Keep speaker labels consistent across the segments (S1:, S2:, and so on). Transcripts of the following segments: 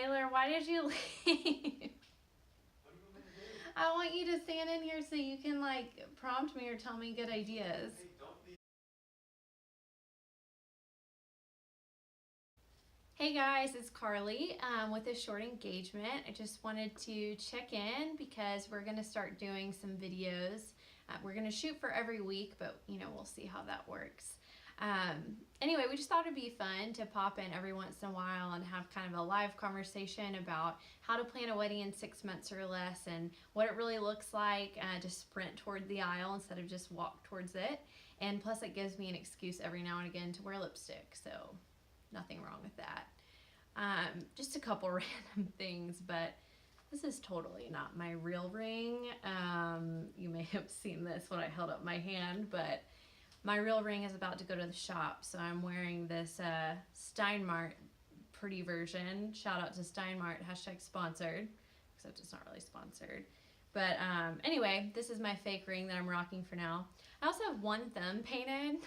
S1: Taylor, why did you leave? I want you to stand in here so you can like prompt me or tell me good ideas. Hey guys, it's Carly with a short engagement. I just wanted to check in because we're going to start doing some videos. We're going to shoot for every week, but we'll see how that works. Anyway, we just thought it'd be fun to pop in every once in a while and have kind of a live conversation about how to plan a wedding in 6 months or less and what it really looks like to sprint toward the aisle instead of just walk towards it. And plus it gives me an excuse every now and again to wear lipstick, so nothing wrong with that. Just a couple random things, but this is totally not my real ring. You may have seen this when I held up my hand, but my real ring is about to go to the shop, so I'm wearing this Steinmart pretty version. Shout out to Steinmart, #sponsored, except it's not really sponsored. But anyway, this is my fake ring that I'm rocking for now. I also have one thumb painted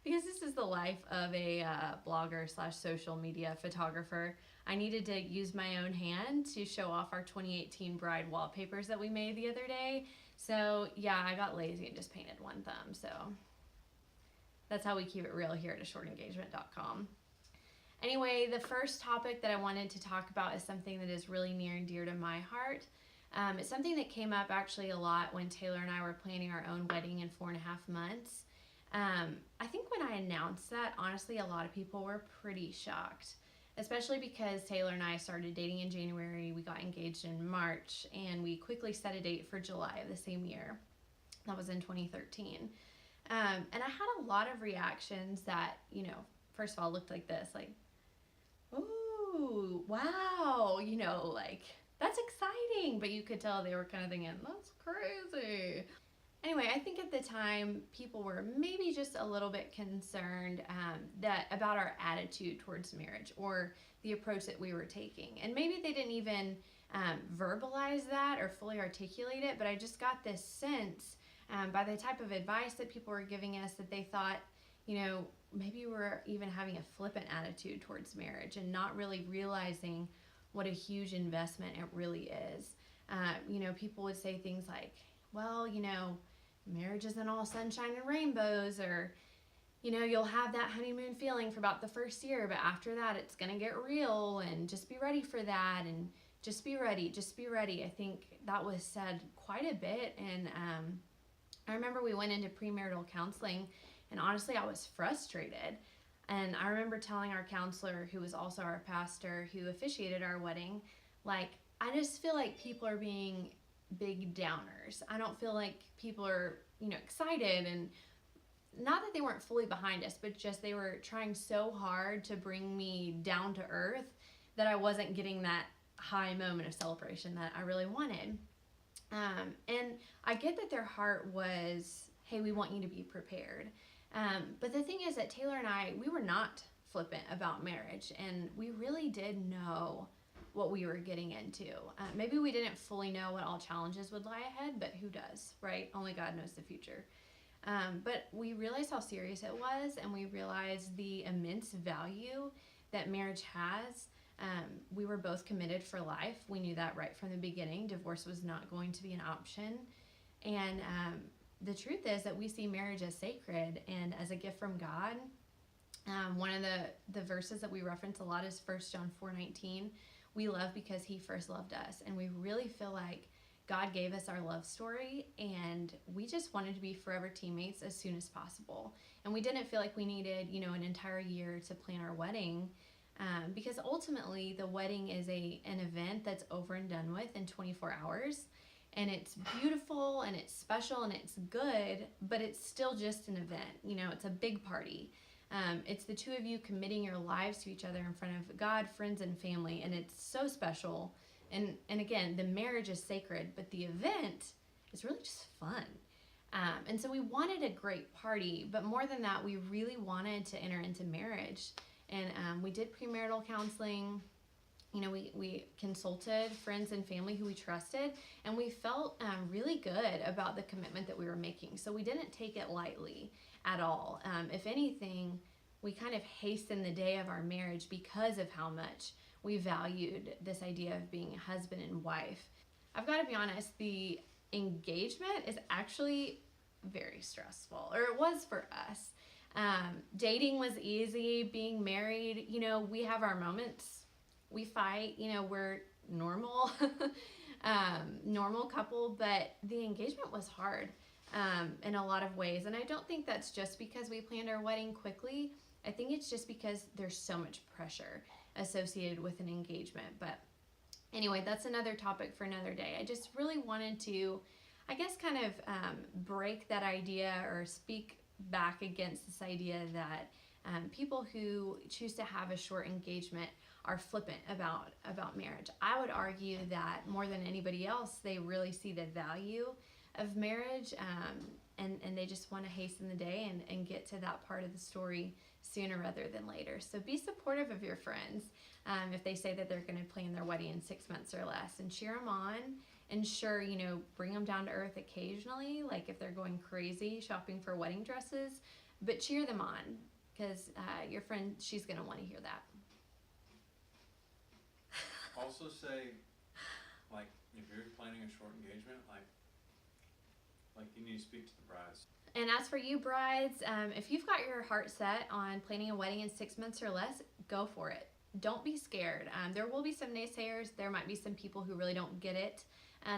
S1: because this is the life of a blogger / social media photographer. I needed to use my own hand to show off our 2018 bride wallpapers that we made the other day. So yeah, I got lazy and just painted one thumb. So that's how we keep it real here at ashortengagement.com. Anyway, the first topic that I wanted to talk about is something that is really near and dear to my heart. It's something that came up actually a lot when Taylor and I were planning our own wedding in 4.5 months. I think when I announced that, honestly, a lot of people were pretty shocked, especially because Taylor and I started dating in January, we got engaged in March, and we quickly set a date for July of the same year. That was in 2013. And I had a lot of reactions that, first of all, looked like this, like, ooh, wow, like, that's exciting. But you could tell they were kind of thinking, that's crazy. Anyway, I think at the time people were maybe just a little bit concerned about our attitude towards marriage or the approach that we were taking. And maybe they didn't even verbalize that or fully articulate it, but I just got this sense by the type of advice that people were giving us that they thought, maybe we're even having a flippant attitude towards marriage and not really realizing what a huge investment it really is. People would say things like, well, marriage isn't all sunshine and rainbows, or you'll have that honeymoon feeling for about the first year, but after that it's gonna get real, and just be ready for that, and just be ready. I think that was said quite a bit. And I remember we went into premarital counseling, and honestly I was frustrated. And I remember telling our counselor, who was also our pastor who officiated our wedding, like, I just feel like people are being big downers. I don't feel like people are, excited, and not that they weren't fully behind us, but just they were trying so hard to bring me down to earth that I wasn't getting that high moment of celebration that I really wanted. And I get that their heart was, hey, we want you to be prepared. But the thing is that Taylor and I, we were not flippant about marriage, and we really did know what we were getting into. Maybe we didn't fully know what all challenges would lie ahead, but who does, right? Only God knows the future. But we realized how serious it was, and we realized the immense value that marriage has. We were both committed for life. We knew that right from the beginning. Divorce was not going to be an option. And the truth is that we see marriage as sacred and as a gift from God. One of the verses that we reference a lot is 1 John 4:19. We love because he first loved us. And we really feel like God gave us our love story, and we just wanted to be forever teammates as soon as possible. And we didn't feel like we needed, an entire year to plan our wedding, because ultimately the wedding is an event that's over and done with in 24 hours. And it's beautiful and it's special and it's good, but it's still just an event. It's a big party. It's the two of you committing your lives to each other in front of God, friends, and family, and it's so special. And again, the marriage is sacred, but the event is really just fun. And so we wanted a great party, but more than that, we really wanted to enter into marriage. And we did premarital counseling. We consulted friends and family who we trusted, and we felt really good about the commitment that we were making. So we didn't take it lightly at all. If anything, we kind of hastened the day of our marriage because of how much we valued this idea of being husband and wife. I've got to be honest, the engagement is actually very stressful, or it was for us. Dating was easy. Being married, we have our moments. We fight, we're normal, normal couple, but the engagement was hard in a lot of ways. And I don't think that's just because we planned our wedding quickly. I think it's just because there's so much pressure associated with an engagement. But anyway, that's another topic for another day. I just really wanted to, I guess, kind of break that idea or speak back against this idea that people who choose to have a short engagement are flippant about marriage. I would argue that more than anybody else, they really see the value of marriage, and they just want to hasten the day and get to that part of the story sooner rather than later. So be supportive of your friends if they say that they're going to plan their wedding in 6 months or less, and cheer them on. And sure, bring them down to earth occasionally, like if they're going crazy shopping for wedding dresses, but cheer them on, because your friend, she's going to want to hear that.
S2: Also say, like, if you're planning a short engagement, like you need to speak to the brides.
S1: And as for you brides, if you've got your heart set on planning a wedding in 6 months or less, go for it. Don't be scared. There will be some naysayers. There might be some people who really don't get it.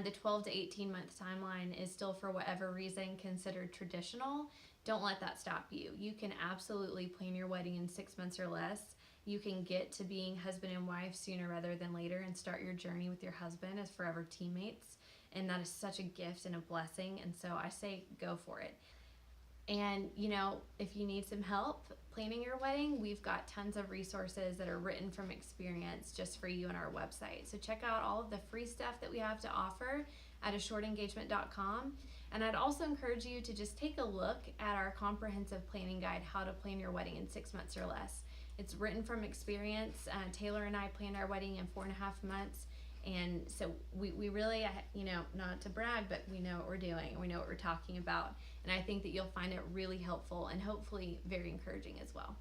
S1: The 12 to 18 month timeline is still, for whatever reason, considered traditional. Don't let that stop you. You can absolutely plan your wedding in 6 months or less. You can get to being husband and wife sooner rather than later and start your journey with your husband as forever teammates. And that is such a gift and a blessing. And so I say go for it. And, if you need some help planning your wedding, we've got tons of resources that are written from experience just for you on our website. So check out all of the free stuff that we have to offer at ashortengagement.com. And I'd also encourage you to just take a look at our comprehensive planning guide, How to Plan Your Wedding in 6 months or Less. It's written from experience. Taylor and I planned our wedding in 4.5 months. And so we really, not to brag, but we know what we're doing and we know what we're talking about. And I think that you'll find it really helpful and hopefully very encouraging as well.